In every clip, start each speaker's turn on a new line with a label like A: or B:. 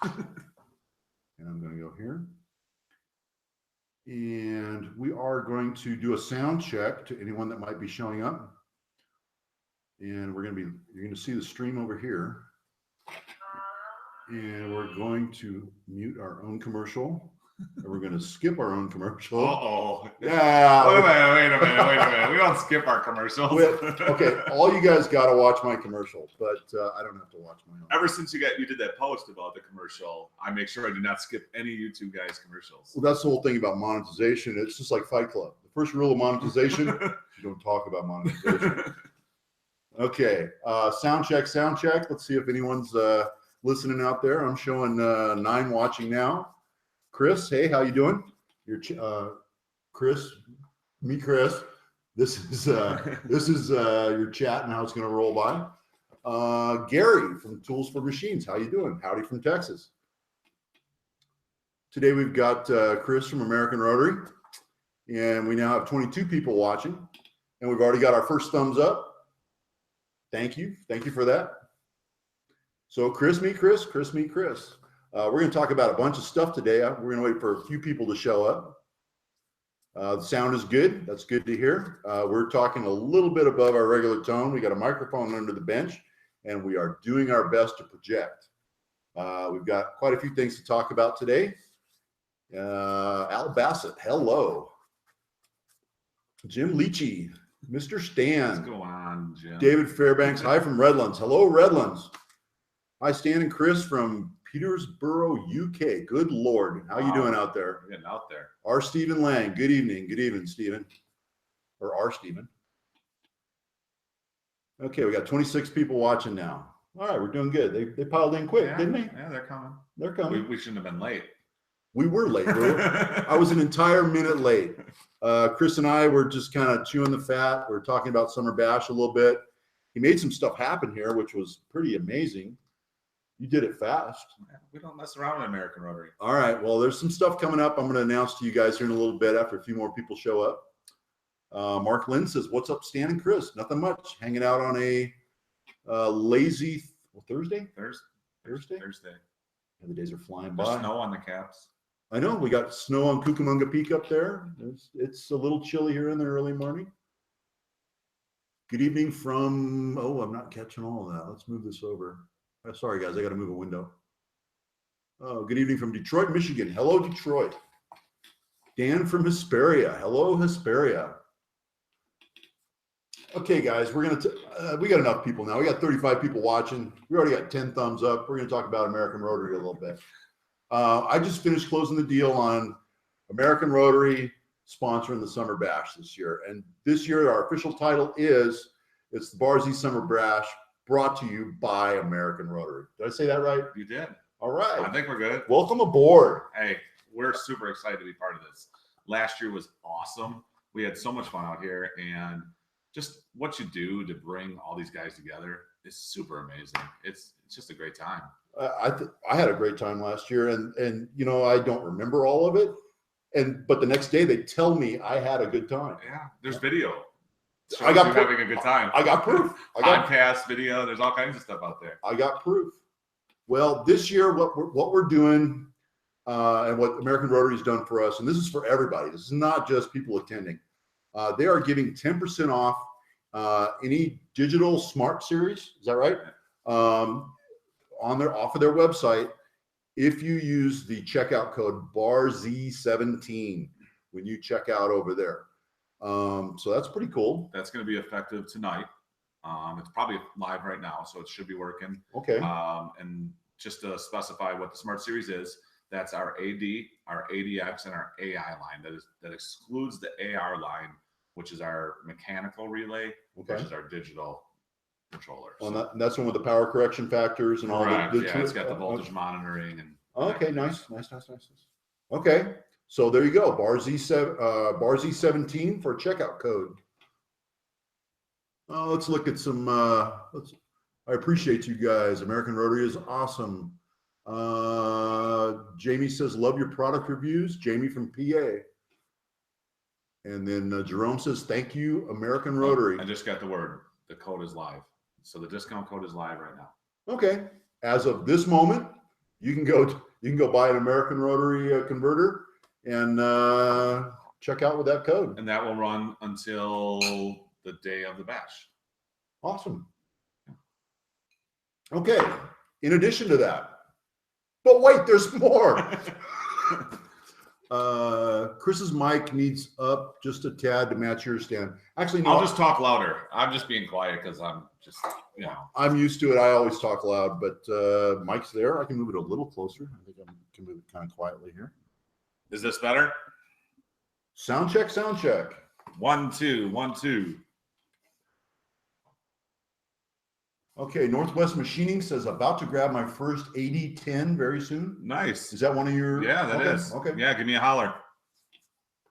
A: And I'm going to go here. And we are going to do a sound check to anyone that might be showing up. And you're going to see the stream over here. And we're going to mute our own commercial. And we're going to skip our own commercial.
B: Uh-oh.
A: Yeah.
B: Wait a minute. We don't skip our commercials.
A: Okay, all you guys got to watch my commercial, but I don't have to watch my own.
B: Ever since you did that post about the commercial, I make sure I do not skip any YouTube guys' commercials.
A: Well, that's the whole thing about monetization. It's just like Fight Club. The first rule of monetization, you don't talk about monetization. Okay, sound check. Let's see if anyone's listening out there. I'm showing 9 watching now. Chris, hey, how you doing? You're Chris. This is your chat and how it's going to roll by. Gary from Tools for Machines, how you doing? Howdy from Texas. Today we've got Chris from American Rotary, and we now have 22 people watching, and we've already got our first thumbs up. Thank you for that. So Chris meet Chris. We're going to talk about a bunch of stuff today. We're going to wait for a few people to show up. The sound is good. That's good to hear. We're talking a little bit above our regular tone. We got a microphone under the bench, and we are doing our best to project. We've got quite a few things to talk about today. Al Bassett, hello. Jim Leachy, Mr. Stan.
B: What's going on, Jim?
A: David Fairbanks, hi from Redlands. Hello, Redlands. Hi, Stan and Chris from Peterborough, UK. Good Lord. How you doing out there?
B: We're getting out there.
A: R. Stephen Lang. Good evening. Good evening, Stephen. Or R. Stephen. Okay, we got 26 people watching now. All right, we're doing good. They piled in quick, didn't they?
B: Yeah, they're coming.
A: They're coming.
B: We shouldn't have been late.
A: We were late. I was an entire minute late. Chris and I were just kind of chewing the fat. We were talking about Summer Bash a little bit. He made some stuff happen here, which was pretty amazing. You did it fast.
B: We don't mess around with American Rotary.
A: All right. Well, there's some stuff coming up. I'm going to announce to you guys here in a little bit after a few more people show up. Mark Lynn says, "What's up, Stan and Chris? Nothing much. Hanging out on a lazy Thursday.
B: Thursday.
A: And the days are flying
B: There's
A: by.
B: snow on the caps.
A: I know. We got snow on Cucamonga Peak up there. It's a little chilly here in the early morning. Good evening from. Oh, I'm not catching all of that. Let's move this over. Sorry, guys, I got to move a window. Oh, good evening from Detroit, Michigan. Hello, Detroit. Dan from Hesperia. Hello, Hesperia. Okay, guys, we got enough people now. We got 35 people watching. We already got 10 thumbs up. We're going to talk about American Rotary a little bit. I just finished closing the deal on American Rotary sponsoring the Summer Bash this year. And this year, our official title is it's the Barzy Summer Bash, brought to you by American Rotary. Did I say that right?
B: You did.
A: All right.
B: I think we're good.
A: Welcome aboard.
B: Hey, we're super excited to be part of this. Last year was awesome. We had so much fun out here, and just what you do to bring all these guys together is super amazing. It's just a great time.
A: I had a great time last year, and you know, I don't remember all of it, but the next day they tell me I had a good time.
B: Yeah, there's video.
A: I got
B: having a good time.
A: I got proof.
B: Podcast, video. There's all kinds of stuff out there.
A: I got proof. Well, this year, what we're doing, and what American Rotary has done for us, and this is for everybody. This is not just people attending. They are giving 10% off any digital smart series. Is that right? Off of their website, if you use the checkout code BARZ17 when you check out over there. So that's pretty cool.
B: That's going to be effective tonight. It's probably live right now, so it should be working.
A: Okay.
B: And just to specify what the Smart Series is, that's our AD, our ADX, and our AI line. That excludes the AR line, which is our mechanical relay, which is our digital controller.
A: Well, that's one with the power correction factors and all that.
B: Yeah, it's got the voltage monitoring and.
A: Okay, nice. Okay, so there you go, BARZ17 for a checkout code. Let's look at some. I appreciate you guys. American Rotary is awesome. Jamie says, "Love your product reviews." Jamie from PA. And then Jerome says, "Thank you, American Rotary."
B: I just got the word. The code is live. So the discount code is live right now.
A: Okay. As of this moment, you can go buy an American Rotary converter and check out with that code.
B: And that will run until the day of the bash.
A: Awesome. Okay. In addition to that, but wait, there's more. Chris's mic needs up just a tad to match your stand. Actually, no.
B: I'll just talk louder. I'm just being quiet because I'm just,
A: I'm used to it. I always talk loud, but mic's there. I can move it a little closer. I think I can move it kind of quietly here.
B: Is this better?
A: Sound check, sound check.
B: 1, 2, 1, 2.
A: Okay, Northwest Machining says about to grab my first 8010 very soon.
B: Nice.
A: Is that one of your?
B: Yeah, that is.
A: Okay.
B: Yeah, give me a holler.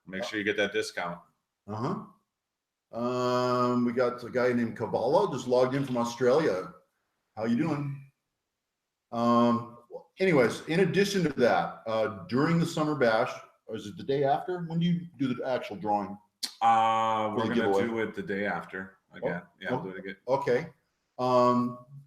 B: Make sure you get that discount.
A: We got a guy named Kabbalah just logged in from Australia. How you doing? Anyways, in addition to that, during the summer bash, or is it the day after? When do you do the actual drawing?
B: We're gonna do it the day after again. We'll do it again.
A: Okay.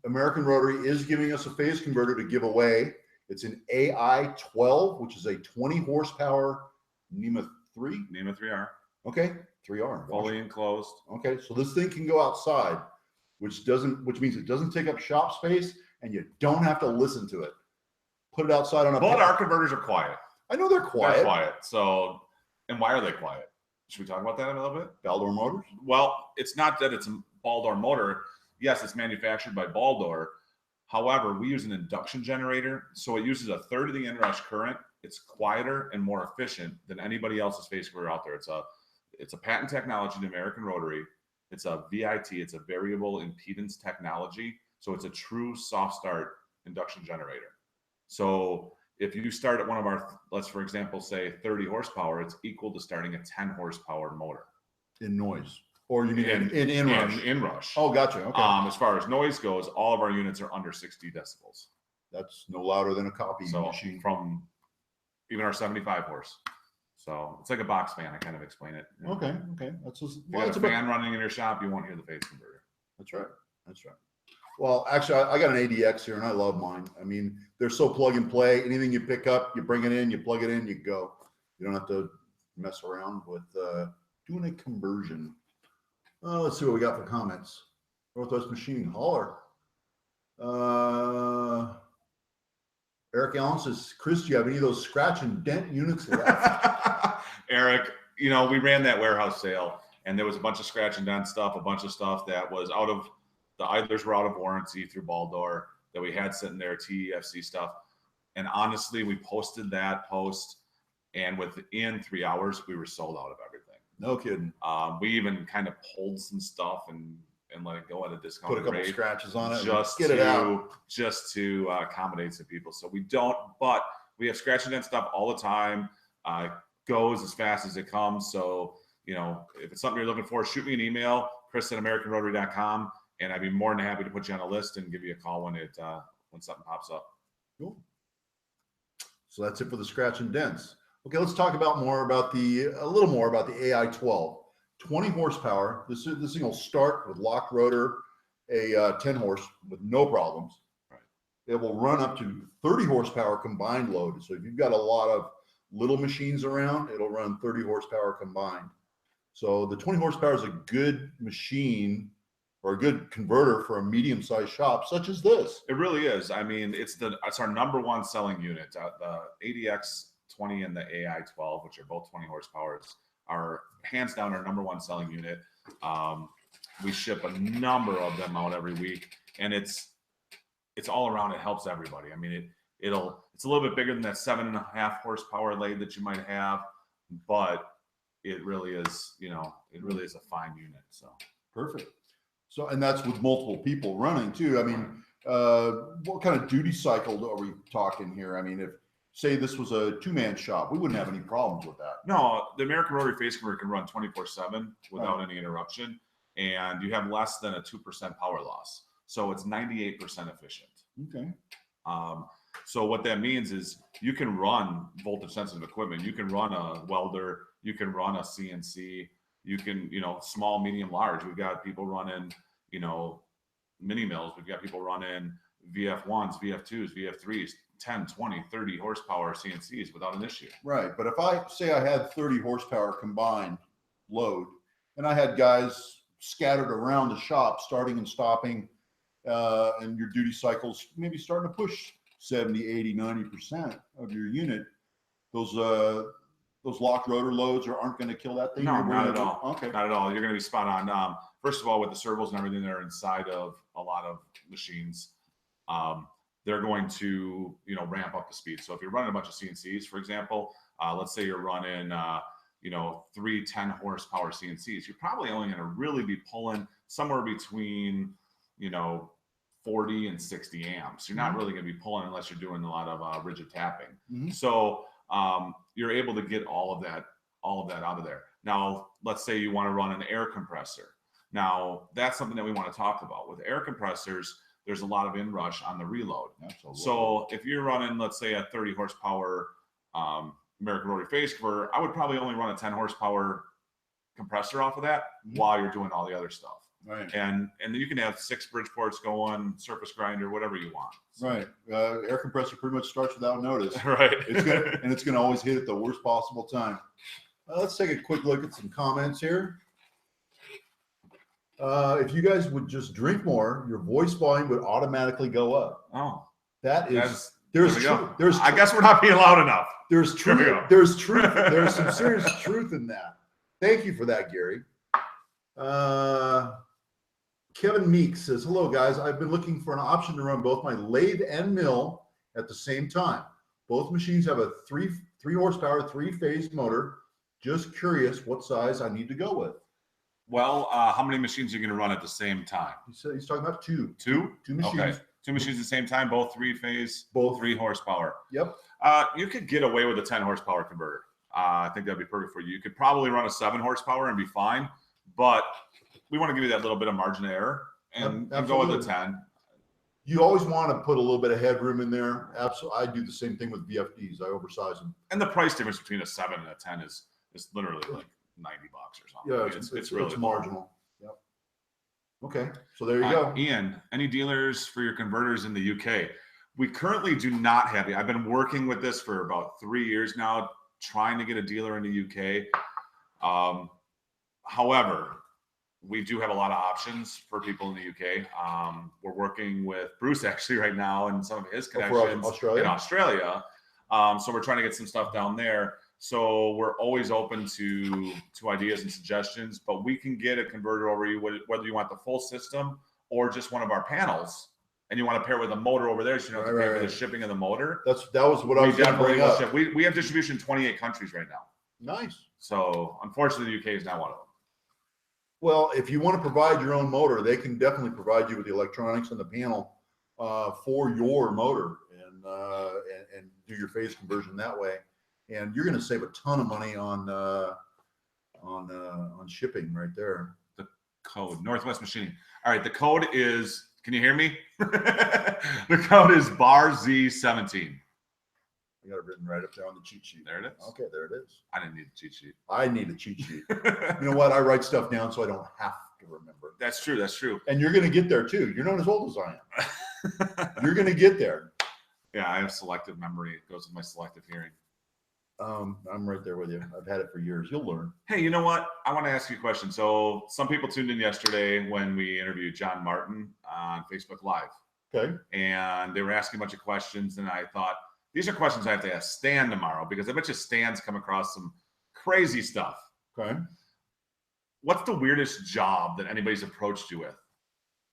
A: American Rotary is giving us a phase converter to give away. It's an AI 12, which is a 20 horsepower NEMA 3.
B: NEMA 3R.
A: Okay, 3R.
B: Fully enclosed.
A: Okay, so this thing can go outside, which means it doesn't take up shop space, and you don't have to listen to it. Put it outside on a.
B: But our converters are quiet.
A: I know they're quiet.
B: They're quiet. So, and why are they quiet? Should we talk about that a little bit?
A: Baldor motors?
B: Well, it's not that it's a Baldor motor. Yes, it's manufactured by Baldor. However, we use an induction generator, so it uses a third of the inrush current. It's quieter and more efficient than anybody else's phase converter out there. It's a patent technology to American Rotary. It's a VIT. It's a variable impedance technology. So it's a true soft start induction generator. So if you start at one of our, let's for example say 30 horsepower, it's equal to starting a 10 horsepower motor.
A: In noise. Or you mean in inrush?
B: In inrush.
A: Oh, gotcha. Okay.
B: As far as noise goes, all of our units are under 60 decibels.
A: That's no louder than a copy machine.
B: From even our 75 horse. So it's like a box fan. I kind of explain it.
A: Okay. That's just,
B: you got a fan running in your shop, you won't hear the phase converter.
A: That's right. Well, actually, I got an ADX here, and I love mine. I mean, they're so plug and play. Anything you pick up, you bring it in, you plug it in, you go. You don't have to mess around with doing a conversion. Let's see what we got for comments. Northwest Machining, holler. Eric Allen says, Chris, do you have any of those scratch and dent units left?
B: Eric, we ran that warehouse sale, and there was a bunch of scratch and dent stuff, a bunch of stuff that was out of, the idlers were out of warranty through Baldor that we had sitting there, TEFC stuff. And honestly, we posted that post, and within 3 hours, we were sold out of everything.
A: No kidding.
B: We even kind of pulled some stuff and let it go at a discounted
A: rate. Put a couple scratches on it. Just get it out.
B: Just to accommodate some people. So we don't, but we have scratch and dent stuff all the time. Goes as fast as it comes. So, if it's something you're looking for, shoot me an email, chris@AmericanRotary.com, and I'd be more than happy to put you on a list and give you a call when something pops up.
A: Cool. So that's it for the scratch and dents. Okay, let's talk a little more about the AI 12. 20 horsepower. This thing will start with locked rotor, a 10 horse with no problems.
B: Right.
A: It will run up to 30 horsepower combined load. So if you've got a lot of little machines around, it'll run 30 horsepower combined. So the 20 horsepower is a good machine or a good converter for a medium-sized shop such as this.
B: It really is. I mean, it's our number one selling unit. The ADX 20 and the AI 12, which are both 20 horsepower, are hands down our number one selling unit. We ship a number of them out every week, and it's all around. It helps everybody. I mean, it's a little bit bigger than that 7.5 horsepower lathe that you might have, but it really is, it really is a fine unit. So
A: perfect. So, and that's with multiple people running too. I mean, what kind of duty cycle are we talking here? I mean, if say this was a 2-man shop, we wouldn't have any problems with that.
B: No, the American Rotary phase converter can run 24/7 without any interruption, and you have less than a 2% power loss. So it's 98% efficient.
A: Okay.
B: So what that means is you can run voltage sensitive equipment. You can run a welder. You can run a CNC. You can, small, medium, large. We've got people running, mini mills. We've got people running VF1s, VF2s, VF3s, 10, 20, 30 horsepower CNCs without an issue.
A: Right. But if I say I had 30 horsepower combined load and I had guys scattered around the shop starting and stopping, and your duty cycles maybe starting to push 70, 80, 90% of your unit, those locked rotor loads aren't going to kill that thing?
B: No, not at all.
A: Okay.
B: Not at all. You're going to be spot on. First of all, with the servos and everything that are inside of a lot of machines, they're going to, ramp up the speed. So if you're running a bunch of CNCs, for example, let's say you're running, 3 10 horsepower CNCs, you're probably only going to really be pulling somewhere between, 40 and 60 amps. You're not really going to be pulling unless you're doing a lot of rigid tapping.
A: Mm-hmm.
B: So you're able to get all of that out of there. Now, let's say you want to run an air compressor. Now, that's something that we want to talk about. With air compressors, there's a lot of inrush on the reload. Absolutely. So if you're running, let's say, a 30 horsepower American Rotary phase converter, I would probably only run a 10 horsepower compressor off of that while you're doing all the other stuff.
A: Right.
B: And then you can have 6 Bridgeports going, surface grinder, whatever you want. So.
A: Right. Air compressor pretty much starts without notice.
B: Right.
A: It's gonna always hit at the worst possible time. Let's take a quick look at some comments here. If you guys would just drink more, your voice volume would automatically go up.
B: Oh,
A: there's
B: I guess we're not being loud enough.
A: There's truth. There's truth. There's some serious truth in that. Thank you for that, Gary. Kevin Meeks says, hello guys. I've been looking for an option to run both my lathe and mill at the same time. Both machines have a 3 horsepower, 3-phase motor. Just curious what size I need to go with.
B: Well, how many machines are you going to run at the same time?
A: He's talking about two.
B: Two machines.
A: Okay.
B: 2 machines at the same time, both 3-phase,
A: both
B: 3 horsepower.
A: Yep.
B: You could get away with a 10 horsepower converter. I think that'd be perfect for you. You could probably run a 7 horsepower and be fine, but we want to give you that little bit of margin of error and go with the 10.
A: You always want to put a little bit of headroom in there. Absolutely. I do the same thing with VFDs. I oversize them.
B: And the price difference between a 7 and a 10 is literally like $90 or something.
A: Yeah,
B: it's really
A: marginal. Yep. Okay, so there you go.
B: Ian, any dealers for your converters in the UK? We currently do not have it. I've been working with this for about 3 years now, trying to get a dealer in the UK. However, we do have a lot of options for people in the UK. We're working with Bruce actually right now and some of his connections in Australia. So we're trying to get some stuff down there. So we're always open to ideas and suggestions, but we can get a converter over you, whether you want the full system or just one of our panels, and you want to pair with a motor over there, so you don't have to pay for the shipping of the motor.
A: That was what I was going to bring up.
B: We have distribution in 28 countries right now.
A: Nice.
B: So unfortunately, the UK is not one of them.
A: Well, if you want to provide your own motor, they can definitely provide you with the electronics and the panel for your motor, and do your phase conversion that way. And you're going to save a ton of money on shipping right there.
B: The code, Northwest Machining. All right, the code is, can you hear me? The code is bar Z17.
A: I got it written right up there on the cheat sheet.
B: There it is.
A: Okay, there it is.
B: I didn't need a cheat sheet.
A: I need a cheat sheet. You know what? I write stuff down so I don't have to remember.
B: That's true. That's true.
A: And you're going to get there too. You're not as old as I am. You're going to get there.
B: Yeah, I have selective memory. It goes with my selective hearing.
A: I'm right there with you. I've had it for years. You'll learn.
B: Hey, you know what? I want to ask you a question. So some people tuned in yesterday when we interviewed John Martin on Facebook Live.
A: Okay.
B: And they were asking a bunch of questions, and I thought, these are questions I have to ask Stan tomorrow, because I bet you Stan's come across some crazy stuff.
A: Okay.
B: What's the weirdest job that anybody's approached you with?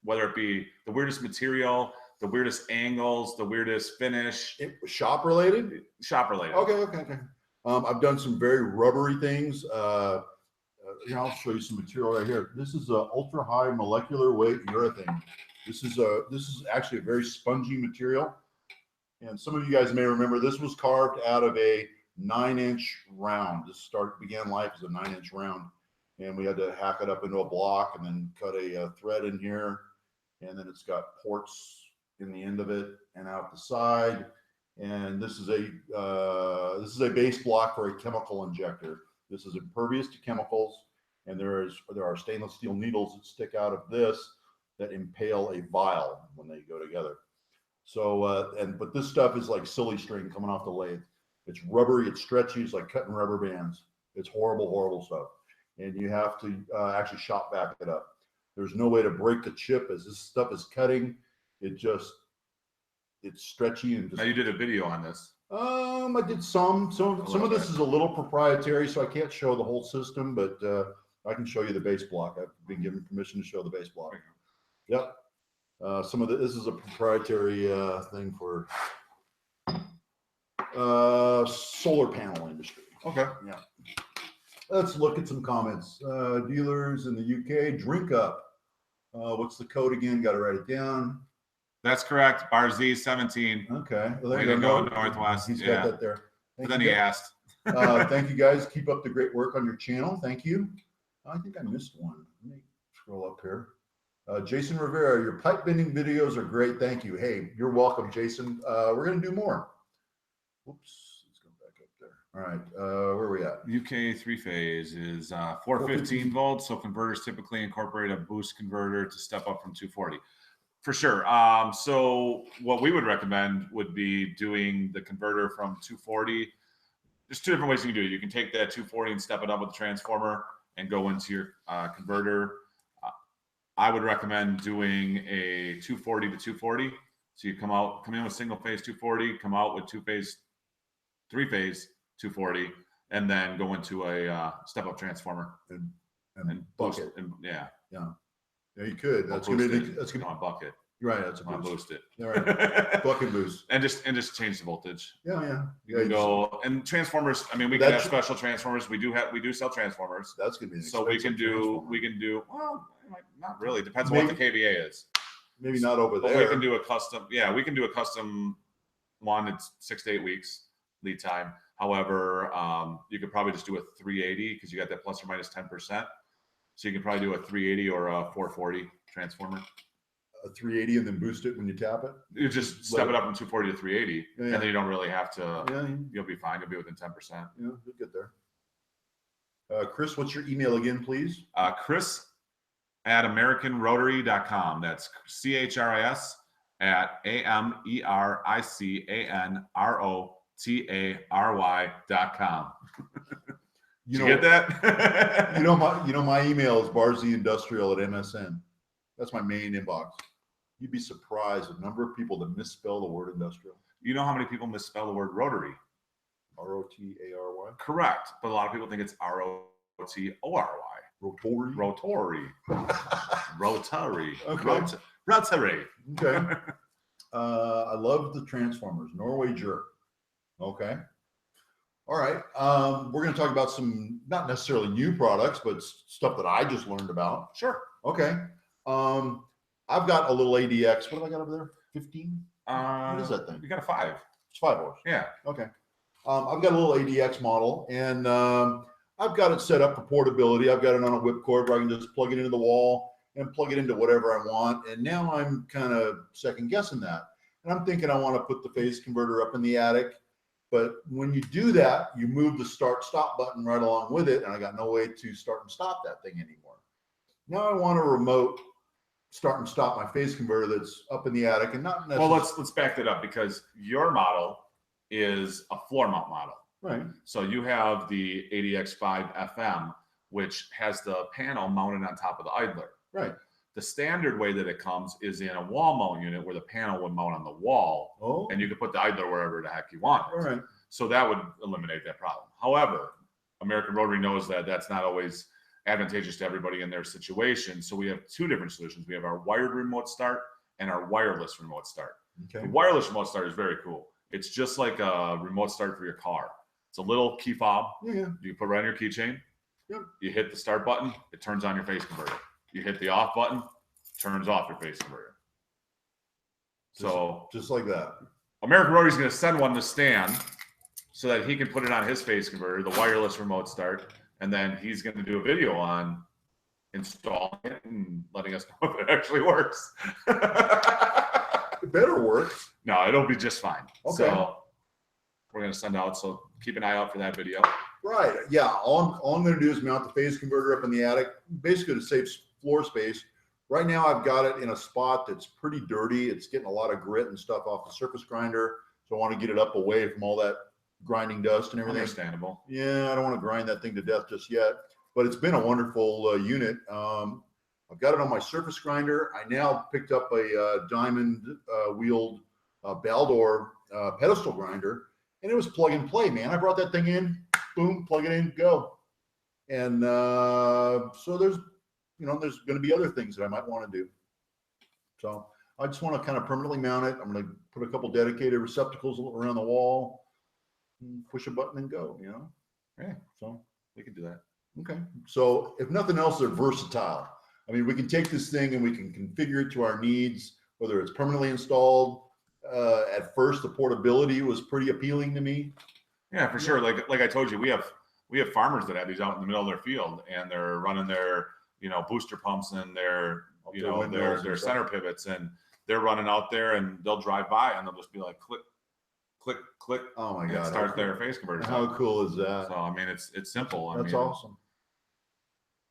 B: Whether it be the weirdest material, the weirdest angles, the weirdest finish.
A: Shop related?
B: Shop related.
A: Okay. I've done some very rubbery things. I'll show you some material right here. This is a ultra high molecular weight urethane. This is actually a very spongy material. And some of you guys may remember this was carved out of a 9-inch round. This began life as a 9-inch round. And we had to hack it up into a block and then cut a thread in here. And then it's got ports in the end of it and out the side. And this is a base block for a chemical injector. This is impervious to chemicals. And there are stainless steel needles that stick out of this that impale a vial when they go together. So, but this stuff is like silly string coming off the lathe. It's rubbery, it's stretchy, it's like cutting rubber bands. It's horrible, horrible stuff. And you have to actually shop back it up. There's no way to break the chip as this stuff is cutting. It's stretchy and just.
B: Now you did a video on this.
A: I did some of this is a little proprietary, so I can't show the whole system, but I can show you the base block. I've been given permission to show the base block. Yep. This is a proprietary thing for solar panel industry.
B: Okay.
A: Yeah. Let's look at some comments. Dealers in the UK, drink up. What's the code again? Got to write it down.
B: That's correct. Bar Z17.
A: Okay. Well,
B: Way to go, Northwest.
A: He's got that there.
B: But then he asked.
A: Thank you guys. Keep up the great work on your channel. Thank you. I think I missed one. Let me scroll up here. Jason Rivera, your pipe bending videos are great. Thank you. Hey, you're welcome, Jason. We're going to do more. Whoops. Let's go back up there. All right. Where are we at?
B: UK 3-phase is 415 volts. So converters typically incorporate a boost converter to step up from 240. For sure. So what we would recommend would be doing the converter from 240. There's two different ways you can do it. You can take that 240 and step it up with the transformer and go into your converter. I would recommend doing a 240 to 240. So you come in with single phase 240, come out with three phase 240, and then go into a step up transformer
A: and bucket.
B: Yeah.
A: Yeah, you could. That's gonna be
B: a bucket.
A: Right, that's a
B: boost.
A: boost.
B: It.
A: All right. Bucket boost.
B: And just change the voltage.
A: Yeah.
B: You can go and transformers. I mean, we can have special transformers. We do sell transformers.
A: That's gonna be
B: so we can do. Well, not really. Depends on what the KVA is.
A: Maybe not over there.
B: But we can do a custom. Yeah, we can do a custom one. It's 6 to 8 weeks lead time. However, you could probably just do a 380 because you got that plus or minus 10%. So you can probably do a 380 or a 440 transformer.
A: A 380 and then boost it when you tap it?
B: You just step it up from 240 to 380, and then you don't really have to. Yeah. You'll be fine. You'll be within 10%.
A: Yeah, you'll get there. Chris, what's your email again, please?
B: Chris at AmericanRotary.com. That's CHRIS at AmericanRotary.com. You get that?
A: my email is barzindustrial@msn. That's my main inbox. You'd be surprised the number of people that misspell the word industrial.
B: You know how many people misspell the word rotary?
A: R-O-T-A-R-Y?
B: Correct. But a lot of people think it's R-O-T-O-R-Y.
A: Rotory?
B: Rotory. Rotary.
A: Okay.
B: Rotary.
A: Okay. I love the transformers. Norway jerk. Okay. All right. We're going to talk about some, not necessarily new products, but stuff that I just learned about.
B: Sure.
A: Okay. I've got a little ADX. What have I got over there? 15? What is that thing?
B: You got a 5.
A: It's 5 horse.
B: Yeah.
A: Okay. I've got a little ADX model, and I've got it set up for portability. I've got it on a whipcord where I can just plug it into the wall and plug it into whatever I want. And now I'm kind of second guessing that. And I'm thinking I want to put the phase converter up in the attic. But when you do that, you move the start stop button right along with it. And I got no way to start and stop that thing anymore. Now I want a remote start and stop my phase converter that's up in the attic and not necessarily.
B: Well, let's back that up because your model is a floor mount model.
A: Right.
B: So you have the ADX5 FM, which has the panel mounted on top of the idler.
A: Right.
B: The standard way that it comes is in a wall mount unit where the panel would mount on the wall, and you could put the idler wherever the heck you want.
A: All right.
B: So that would eliminate that problem. However, American Rotary knows that that's not always advantageous to everybody in their situation. So we have two different solutions. We have our wired remote start and our wireless remote start.
A: Okay.
B: The wireless remote start is very cool. It's just like a remote start for your car. It's a little key fob.
A: Yeah.
B: You put right on your keychain.
A: Yep.
B: You hit the start button, it turns on your phase converter. You hit the off button, turns off your phase converter. So
A: just like that.
B: American Rotary is going to send one to Stan so that he can put it on his phase converter, the wireless remote start, and then he's going to do a video on installing it and letting us know if it actually works.
A: It better work.
B: No, it'll be just fine.
A: Okay.
B: So we're going to send out, so keep an eye out for that video.
A: Right. Yeah. All I'm going to do is mount the phase converter up in the attic, basically to save floor space Right now I've got it in a spot that's pretty dirty. It's getting a lot of grit and stuff off the surface grinder. So I want to get it up away from all that grinding dust and everything.
B: Understandable.
A: Yeah, I don't want to grind that thing to death just yet, but it's been a wonderful unit. I've got it on my surface grinder. I now picked up a diamond wheeled Baldor pedestal grinder, and it was plug and play, man. I brought that thing in, boom, plug it in, go. And so there's going to be other things that I might want to do. So I just want to kind of permanently mount it. I'm going to put a couple dedicated receptacles around the wall, push a button and go,
B: Yeah,
A: so
B: we can do that.
A: Okay. So if nothing else, they're versatile. I mean, we can take this thing and we can configure it to our needs, whether it's permanently installed. At first, the portability was pretty appealing to me.
B: Yeah, for sure. Like I told you, we have farmers that have these out in the middle of their field, and they're running their booster pumps and their their center pivots, and they're running out there, and they'll drive by and they'll just be like click, click, click.
A: Oh my God!
B: Start their phase converters.
A: How cool is that?
B: So I mean, it's simple.
A: That's awesome.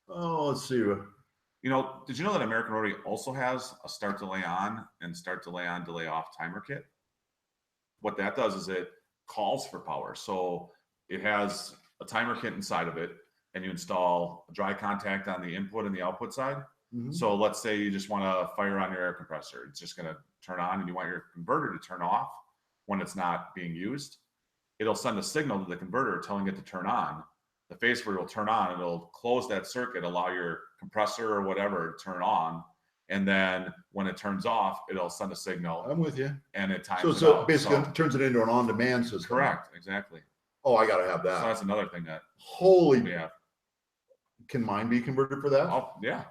A: Oh, let's see.
B: Did you know that American Rotary also has a start delay on and start delay on, delay off timer kit? What that does is it calls for power. So it has a timer kit inside of it, and you install a dry contact on the input and the output side. Mm-hmm. So let's say you just want to fire on your air compressor. It's just going to turn on, and you want your converter to turn off when it's not being used. It'll send a signal to the converter telling it to turn on. The phase converter will turn on, and it'll close that circuit, allow your compressor or whatever to turn on. And then when it turns off, it'll send a signal.
A: I'm with you.
B: And it times
A: So basically turns it into an on-demand system.
B: Correct. Exactly.
A: Oh, I got to have that.
B: So that's another thing that.
A: Holy. Yeah. Can mine be converted for that?
B: Oh, yeah.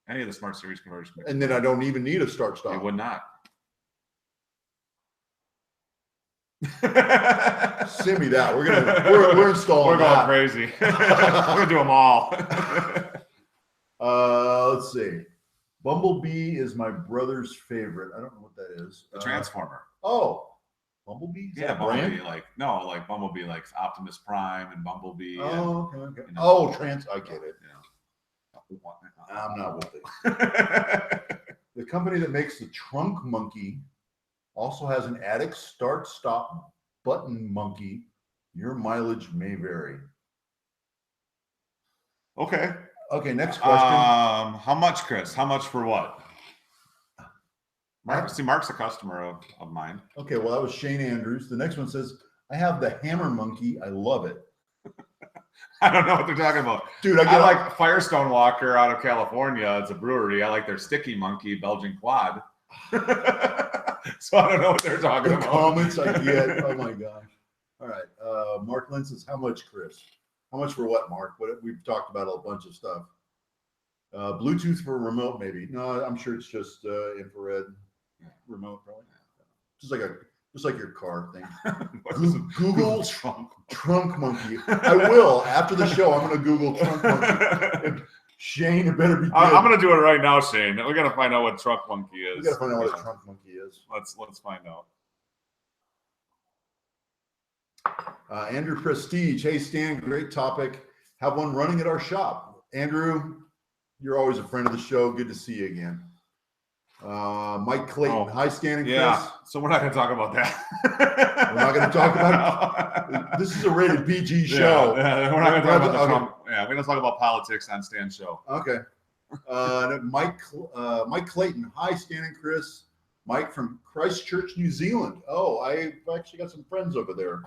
B: Any of the Smart Series converters.
A: And then I don't even need a start-stop.
B: You would not.
A: Send me that. We're installing.
B: We're going crazy. We're gonna do them all.
A: Let's see. Bumblebee is my brother's favorite. I don't know what that is.
B: The transformer.
A: Oh, Bumblebee.
B: Yeah, Bumblebee. Like Bumblebee, like Optimus Prime and Bumblebee.
A: Oh, okay. I get it. I'm not with it. The company that makes the Trunk Monkey also has an attic start-stop button monkey. Your mileage may vary.
B: Okay.
A: Okay, next question.
B: How much, Chris? How much for what? Mark's a customer of mine.
A: Okay, well, that was Shane Andrews. The next one says, I have the Hammer Monkey. I love it.
B: I don't know what they're talking about.
A: Dude,
B: I like Firestone Walker out of California. It's a brewery. I like their Sticky Monkey Belgian Quad. So I don't know what they're talking about.
A: Comments I get. Oh my gosh. All right. Mark Lynn says, how much, Chris? How much for what, Mark? We've talked about a bunch of stuff. Bluetooth for a remote, maybe. No, I'm sure it's just infrared remote, probably. Just like your car thing. Google trunk monkey. I will after the show. I'm going to Google trunk monkey. Shane, it better be good.
B: I'm going to do it right now, Shane. We got to find out what trunk monkey is.
A: We got to find out what a trunk monkey is.
B: Let's find out.
A: Andrew Prestige. Hey, Stan, great topic. Have one running at our shop. Andrew, you're always a friend of the show. Good to see you again. Mike Clayton. Hi, Stan and Chris.
B: Yeah, so we're not going to talk about that.
A: We're not going to talk about it. This is a rated PG show.
B: Yeah, we're not going to talk about the Trump. Yeah, we're going to talk about politics on Stan's show.
A: Okay. Mike Clayton. Hi, Stan and Chris. Mike from Christchurch, New Zealand. Oh, I've actually got some friends over there.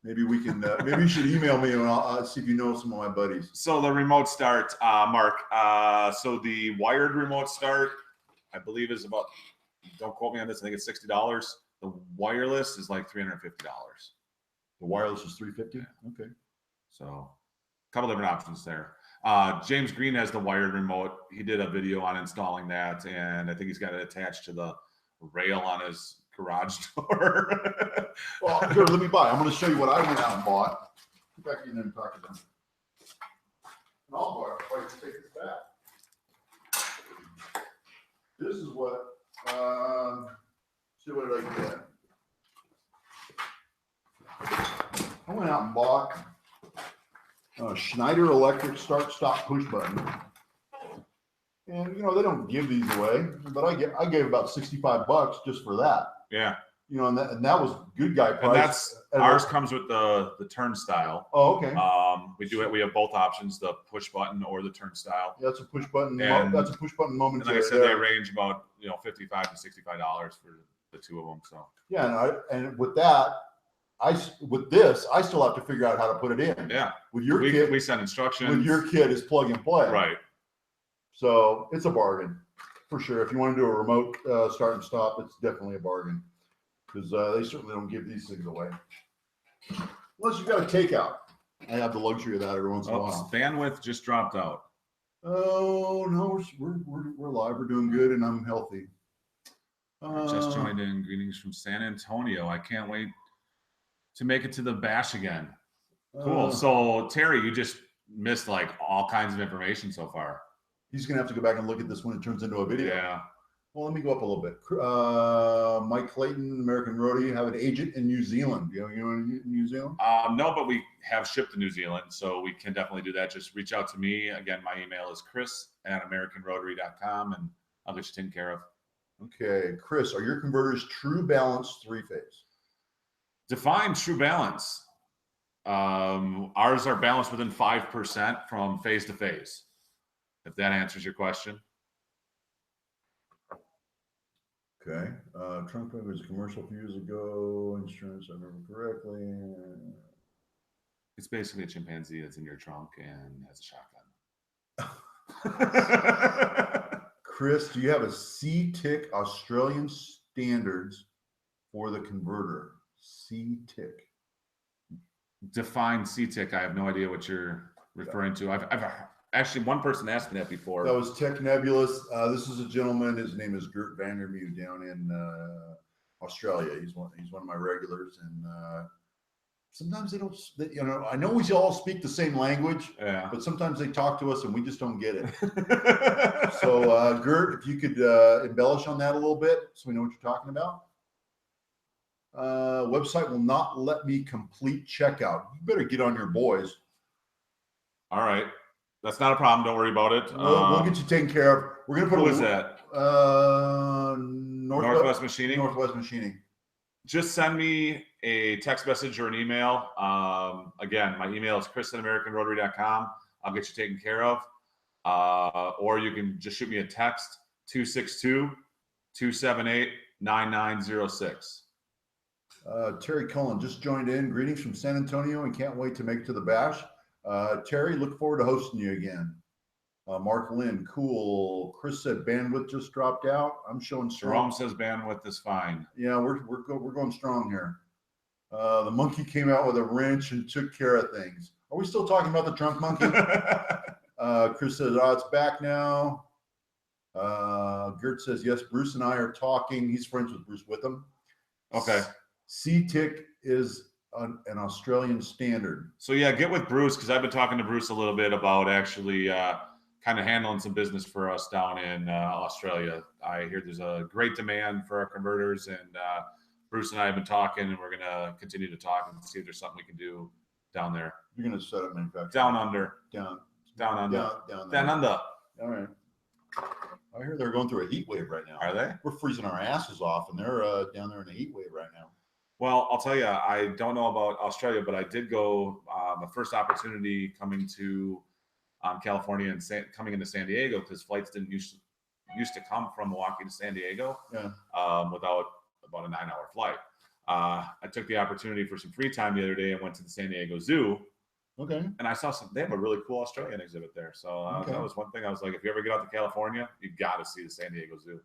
A: Maybe we can. Maybe you should email me and I'll see if you know some of my buddies.
B: So the remote start, Mark. So the wired remote start, I believe, is about. Don't quote me on this. I think it's $60. The wireless is like $350.
A: The wireless is $350. Yeah. Okay.
B: So a couple different options there. James Green has the wired remote. He did a video on installing that, and I think he's got it attached to the rail on his garage door.
A: Well, here, let me buy. I'm going to show you what I went out and bought. Get back in there and talk about it. And I'll take this back. This is what. See, what did I get? I went out and bought Schneider Electric start stop push button. And they don't give these away, but I gave about $65 just for that.
B: Yeah.
A: And that was good guy price.
B: And that's ours comes with the turnstile.
A: Oh, okay.
B: We have both options, the push button or the turnstile.
A: That's a push button.
B: And,
A: that's a push button momentary.
B: And like I said, they range about $55 to $65 for the two of them. So
A: yeah, and with that, with this, I still have to figure out how to put it in.
B: Yeah.
A: With your kit,
B: we send instructions.
A: With your kit, is plug and play.
B: Right.
A: So it's a bargain for sure. If you want to do a remote start and stop, it's definitely a bargain because they certainly don't give these things away unless you've got a takeout. I have the luxury of that every once in a while.
B: Bandwidth just dropped out.
A: Oh no, we're live. We're doing good, and I'm healthy.
B: Just joined in. Greetings from San Antonio. I can't wait to make it to the bash again. Cool. So Terry, you just missed like all kinds of information so far.
A: He's gonna have to go back and look at this when it turns into a video.
B: Yeah.
A: Well, let me go up a little bit. Mike Clayton, American Rotary, have an agent in New Zealand. You know in New Zealand?
B: No, but we have shipped to New Zealand, so we can definitely do that. Just reach out to me. Again, my email is chris@americanrotary.com, and I'll get you taken care of.
A: Okay, Chris, are your converters true balance 3-phase?
B: Define true balance. Ours are balanced within 5% from phase to phase. If that answers your question.
A: Okay. Trunk plug was a commercial a few years ago. Insurance, I remember correctly.
B: It's basically a chimpanzee that's in your trunk and has a shotgun.
A: Chris, do you have a C-TIC Australian standards for the converter? C-TIC.
B: Define C-TIC. I have no idea what you're referring to. I've actually, one person asked me that before.
A: That was Tech Nebulous. This is a gentleman. His name is Gert Vandermew down in Australia. He's one of my regulars, and sometimes they don't. I know we all speak the same language,
B: yeah,
A: but sometimes they talk to us and we just don't get it. So, Gert, if you could embellish on that a little bit, so we know what you're talking about. Website will not let me complete checkout. You better get on your boys.
B: All right. That's not a problem. Don't worry about it.
A: We'll get you taken care of. We're gonna put.
B: Who is that?
A: Northwest
B: Machining.
A: Northwest Machining.
B: Just send me a text message or an email. Again, my email is chris@americanrotary.com. I'll get you taken care of. Or you can just shoot me a text 262-278-9906.
A: Terry Cullen just joined in. Greetings from San Antonio and can't wait to make it to the bash. Terry, look forward to hosting you again. Mark Lynn, cool. Chris said bandwidth just dropped out. I'm showing strong.
B: Jerome says bandwidth is fine.
A: Yeah, we're going strong here. The monkey came out with a wrench and took care of things. Are we still talking about the trunk monkey? Chris says, it's back now. Gert says, yes, Bruce and I are talking. He's friends with Bruce Witham.
B: Okay.
A: C-TIC is an Australian standard.
B: So yeah, get with Bruce, because I've been talking to Bruce a little bit about actually kind of handling some business for us down in Australia. I hear there's a great demand for our converters, and Bruce and I have been talking, and we're going to continue to talk and see if there's something we can do down there.
A: You're going to set up manufacturing.
B: Down under.
A: Down
B: under.
A: Down under. All right. I hear they're going through a heat wave right now.
B: Are they?
A: We're freezing our asses off, and they're down there in a heat wave right now.
B: Well, I'll tell you, I don't know about Australia, but I did go my first opportunity coming to California and coming into San Diego, because flights didn't used to come from Milwaukee to San Diego without about a 9-hour flight. I took the opportunity for some free time the other day and went to the San Diego Zoo.
A: Okay.
B: And I saw they have a really cool Australian exhibit there. So that was one thing I was like, if you ever get out to California, you got to see the San Diego Zoo.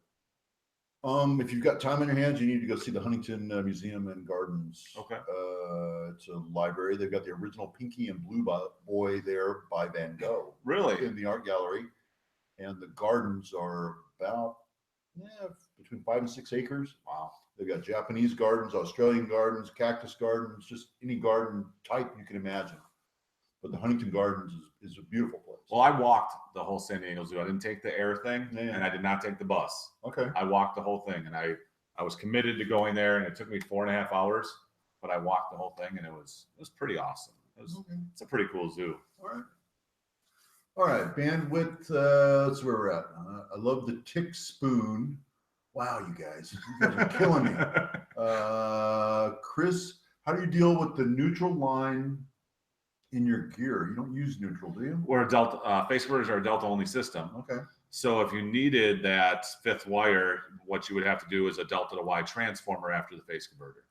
A: If you've got time on your hands, you need to go see the Huntington Museum and Gardens.
B: Okay.
A: It's a library. They've got the original Pinky and Blue Boy there by Van Gogh.
B: Really?
A: In the art gallery. And the gardens are about between 5 and 6 acres.
B: Wow.
A: They've got Japanese gardens, Australian gardens, cactus gardens, just any garden type you can imagine. But the Huntington Gardens is a beautiful place.
B: Well, I walked the whole San Diego Zoo. I didn't take the air thing, and I did not take the bus.
A: Okay.
B: I walked the whole thing, and I was committed to going there, and it took me 4.5 hours, but I walked the whole thing, and it was pretty awesome. It's a pretty cool zoo.
A: All right, bandwidth. That's where we're at. I love the tick spoon. Wow, you guys are killing me. Chris, how do you deal with the neutral line in your gear? You don't use neutral, do you?
B: We're a Delta. Face converters are a Delta only system.
A: Okay.
B: So if you needed that fifth wire, what you would have to do is a Delta to Y transformer after the face converter.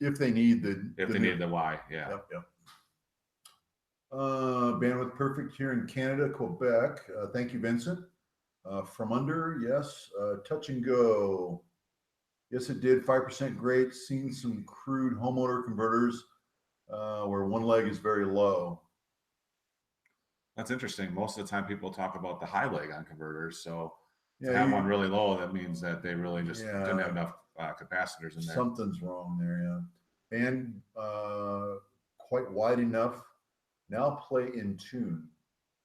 A: If they need
B: need the Y, yeah.
A: Yep. Bandwidth perfect here in Canada, Quebec. Thank you, Vincent. From under, yes. Touch and go. Yes, it did. 5% great. Seen some crude homeowner converters where one leg is very low.
B: That's interesting. Most of the time people talk about the high leg on converters. So
A: yeah,
B: to have one really low, that means that they really just didn't have enough capacitors in there.
A: Something's wrong there, yeah. Band quite wide enough. Now play in tune.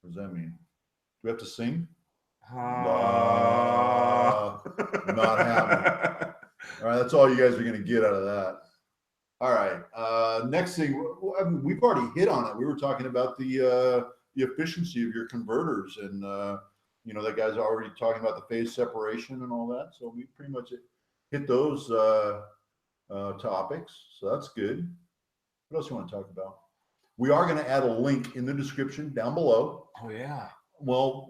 A: What does that mean? Do we have to sing? Not happening. All right, that's all you guys are going to get out of that. All right, next thing, I mean, we've already hit on it. We were talking about the efficiency of your converters, and you know, that guy's already talking about the phase separation and all that. So we pretty much hit those topics. So that's good. What else you want to talk about? We are going to add a link in the description down below.
B: Oh yeah.
A: Well,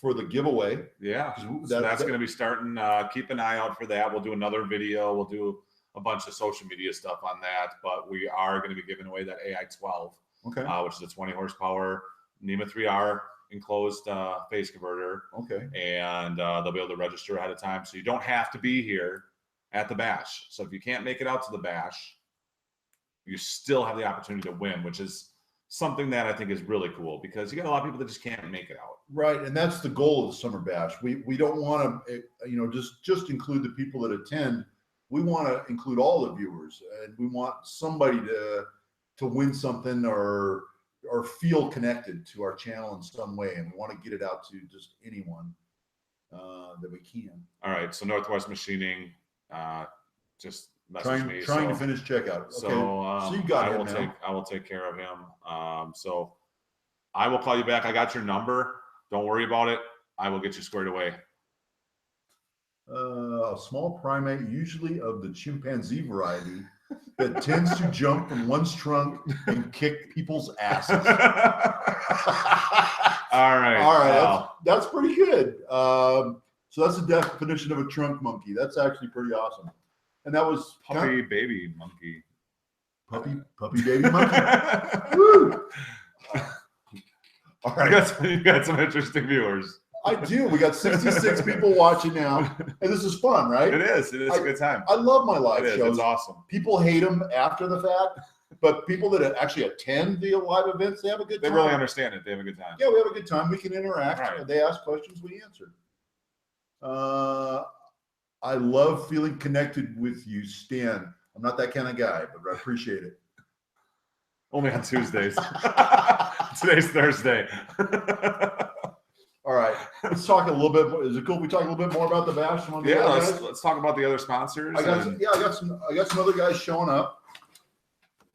A: for the giveaway.
B: Yeah. So that's going to be starting. Keep an eye out for that. We'll do another video. We'll do a bunch of social media stuff on that. But we are going to be giving away that AI-12,
A: okay,
B: which is a 20 horsepower NEMA 3R enclosed phase converter.
A: Okay.
B: And they'll be able to register ahead of time. So you don't have to be here at the bash. So if you can't make it out to the bash, you still have the opportunity to win, which is something that I think is really cool because you got a lot of people that just can't make it out.
A: Right, and that's the goal of the summer bash. We don't want to, you know, just include the people that attend. We want to include all the viewers, and we want somebody to win something or feel connected to our channel in some way, and we want to get it out to just anyone that we can.
B: All right, so Northwest Machining, just message me.
A: Trying to finish checkout. Okay.
B: So
A: you got him now.
B: I will take care of him. So I will call you back. I got your number. Don't worry about it. I will get you squared away.
A: A small primate, usually of the chimpanzee variety, that tends to jump from one's trunk and kick people's asses.
B: All right.
A: Wow. That's pretty good. So that's the definition of a trunk monkey. That's actually pretty awesome. And that was
B: puppy baby monkey.
A: Puppy baby monkey. Woo! All right.
B: You got some interesting viewers.
A: I do. We got 66 people watching now, and this is fun, right?
B: It is. It is a good time.
A: I love my live shows.
B: It's awesome.
A: People hate them after the fact, but people that actually attend the live events, they have a good time.
B: They really understand it. They have a good time.
A: Yeah, we have a good time. We can interact.
B: Right.
A: They ask questions, we answer. I love feeling connected with you, Stan. I'm not that kind of guy, but I appreciate it.
B: Only on Tuesdays. Today's Thursday.
A: All right, let's talk a little bit. Is it cool if we talk a little bit more about the bash?
B: Yeah, let's talk about the other sponsors.
A: I got some other guys showing up,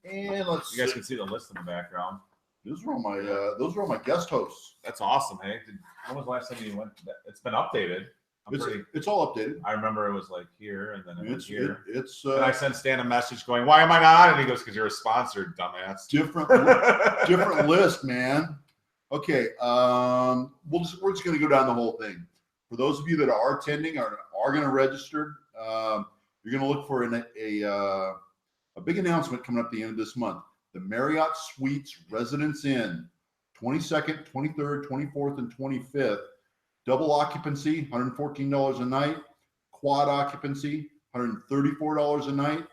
A: and
B: you guys can see the list in the background.
A: Those were all my guest hosts.
B: That's awesome. Hey, when was the last time you went? It's been updated.
A: It's all updated.
B: I remember it was like here, and then it was here.
A: And
B: I sent Stan a message going, "Why am I not?" And he goes, "Because you're a sponsor, dumbass."
A: Different list, man. Okay, we're just going to go down the whole thing. For those of you that are attending or are going to register, you're going to look for a big announcement coming up at the end of this month. The Marriott Suites Residence Inn, 22nd, 23rd, 24th, and 25th. Double occupancy, $114 a night. Quad occupancy, $134 a night.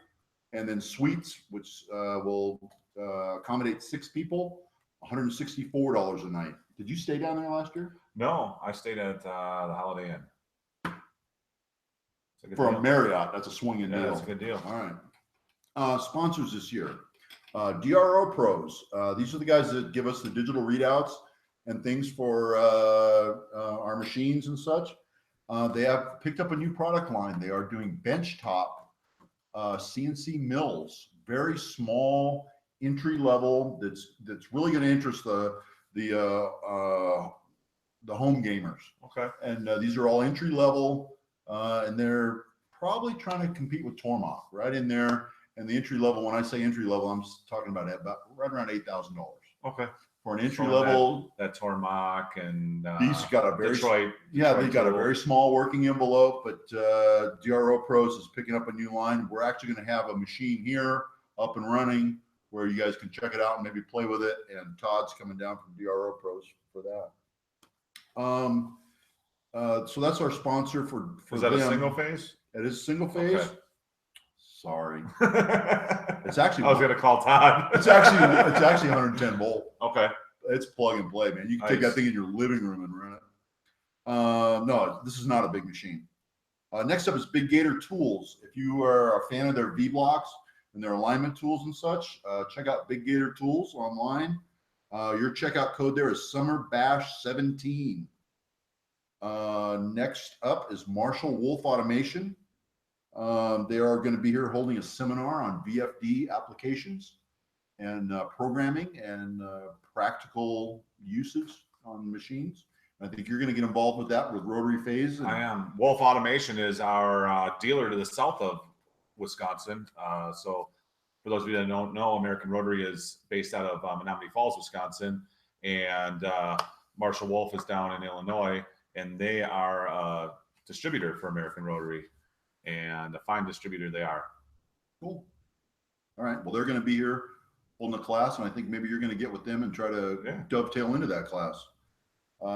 A: And then suites, which will accommodate 6 people, $164 a night. Did you stay down there last year?
B: No, I stayed at the Holiday Inn.
A: For a Marriott, that's a swinging deal.
B: That's a good deal.
A: All right. Sponsors this year. DRO Pros. These are the guys that give us the digital readouts and things for our machines and such. They have picked up a new product line. They are doing benchtop CNC mills, very small entry level that's really going to interest the home gamers.
B: Okay.
A: And these are all entry level, and they're probably trying to compete with Tormach right in there. And the entry level, when I say entry level, I'm talking about right around $8,000.
B: Okay.
A: For an entry level,
B: that Tormach and
A: these got a very
B: Detroit.
A: Yeah, they got a
B: tool.
A: very small working envelope, but DRO Pros is picking up a new line. We're actually going to have a machine here up and running where you guys can check it out and maybe play with it. And Todd's coming down from DRO Pros for that. So that's our sponsor for
B: Is that
A: them.
B: a single phase?
A: It is single phase.
B: Okay.
A: Sorry. It's actually.
B: I was going to call Todd.
A: It's actually 110 volt.
B: Okay.
A: It's plug and play, man. You can take that thing in your living room and run it. No, this is not a big machine. Next up is Big Gator Tools. If you are a fan of their V blocks and their alignment tools and such, check out Big Gator Tools online. Your checkout code there is SummerBash17. Next up is Marshall Wolf Automation. They are going to be here holding a seminar on VFD applications and programming and practical usage on machines. I think you're going to get involved with that with Rotary Phase.
B: I am. Wolf Automation is our dealer to the south of Wisconsin. So for those of you that don't know, American Rotary is based out of Menominee Falls, Wisconsin, and Marshall Wolf is down in Illinois, and they are a distributor for American Rotary, and a fine distributor they are.
A: Cool. All right. Well, they're going to be here holding a class, and I think maybe you're going to get with them and try to dovetail into that class.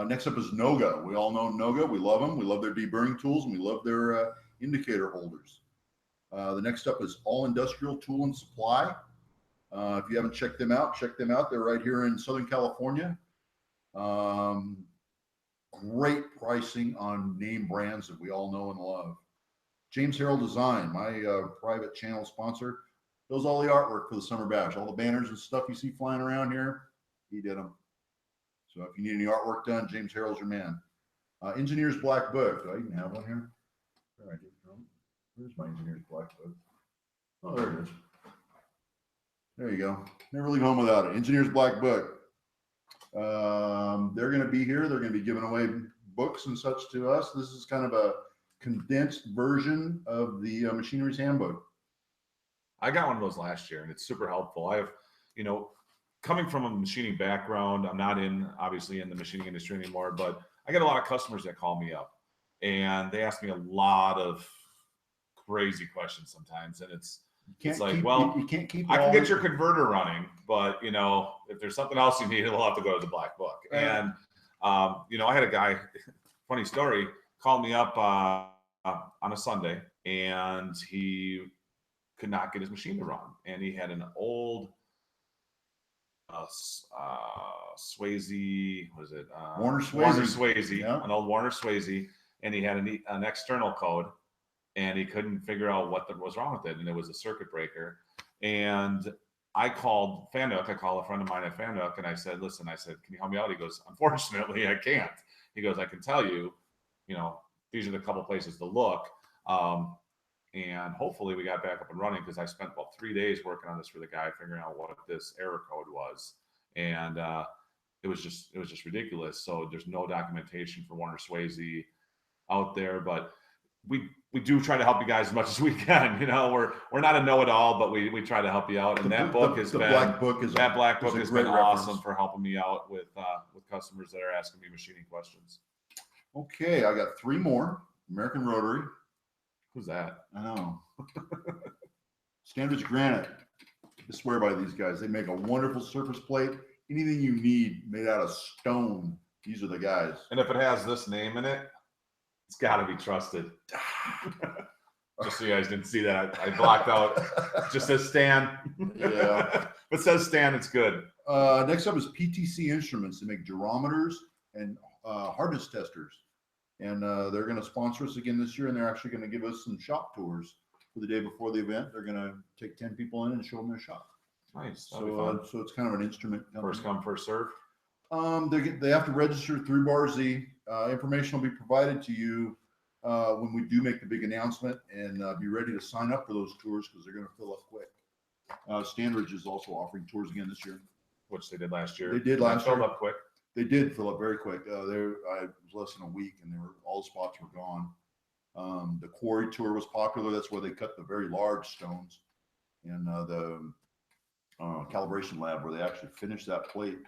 A: Next up is Noga. We all know Noga. We love them. We love their deburring tools, and we love their indicator holders. The next up is All Industrial Tool and Supply. If you haven't checked them out, check them out. They're right here in Southern California. Great pricing on name brands that we all know and love. James Harrell Design, my private channel sponsor, does all the artwork for the Summer Bash. All the banners and stuff you see flying around here, he did them. So if you need any artwork done, James Harrell's your man. Engineer's Black Book. Do I even have one here? Where's my Engineer's Black Book? Oh, there it is. There you go. Never leave home without it. Engineer's Black Book. They're going to be here. They're going to be giving away books and such to us. This is kind of a condensed version of the Machinery's Handbook.
B: I got one of those last year, and it's super helpful. I have, coming from a machining background, I'm not obviously in the machining industry anymore, but I get a lot of customers that call me up, and they ask me a lot of crazy questions sometimes, and it's like,
A: you can't keep.
B: I can get your converter running, but if there's something else you need, we'll have to go to the Black Book. Right. And I had a guy, funny story, called me up on a Sunday, and he could not get his machine to run, and he had an old Swayze, what is it?
A: Warner
B: Swayze,
A: yeah.
B: An old Warner Swayze, and he had an external code, and he couldn't figure out what was wrong with it, and it was a circuit breaker. And I called Fanook. I called a friend of mine at Fanook, and I said, "Listen," I said, "can you help me out?" He goes, "Unfortunately, I can't." He goes, "I can tell you, these are the couple places to look." And hopefully we got back up and running, because I spent about 3 days working on this for the guy, figuring out what this error code was. And it was just ridiculous. So there's no documentation for Warner Swayze out there, but we do try to help you guys as much as we can. We're not a know-it-all, but we try to help you out. And that book has been
A: Black Book has
B: been awesome for helping me out with customers that are asking me machining questions.
A: Okay, I got 3 more. American Rotary.
B: Who's that?
A: I know. Standridge Granite. I swear by these guys. They make a wonderful surface plate. Anything you need made out of stone, these are the guys.
B: And if it has this name in it, it's got to be trusted. Just so you guys didn't see that, I blocked out. It just says Stan.
A: Yeah.
B: If it says Stan, it's good.
A: Next up is PTC Instruments. They make gyrometers and hardness testers. And they're going to sponsor us again this year, and they're actually going to give us some shop tours for the day before the event. They're going to take 10 people in and show them their shop.
B: Nice.
A: So it's kind of an instrument company.
B: First come, first serve.
A: They have to register through BARZ. Information will be provided to you when we do make the big announcement, and be ready to sign up for those tours, because they're going to fill up quick. Stanridge is also offering tours again this year.
B: Which they did last year.
A: They did
B: That
A: last year.
B: filled up quick.
A: They did fill up very quick. I was less than a week, and all the spots were gone. The quarry tour was popular. That's where they cut the very large stones, and the calibration lab where they actually finished that plate.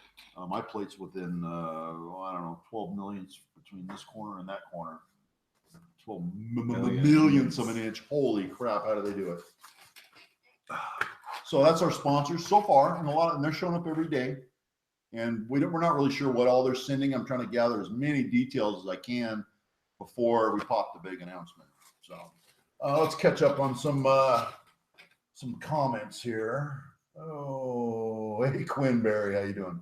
A: My plate's within I don't know 12 millionths between this corner and that corner. 12 millionths of an inch. Holy crap! How do they do it? So that's our sponsors so far, and they're showing up every day. And we're not really sure what all they're sending. I'm trying to gather as many details as I can before we pop the big announcement. So let's catch up on some comments here. Oh, hey Quinberry, how you doing?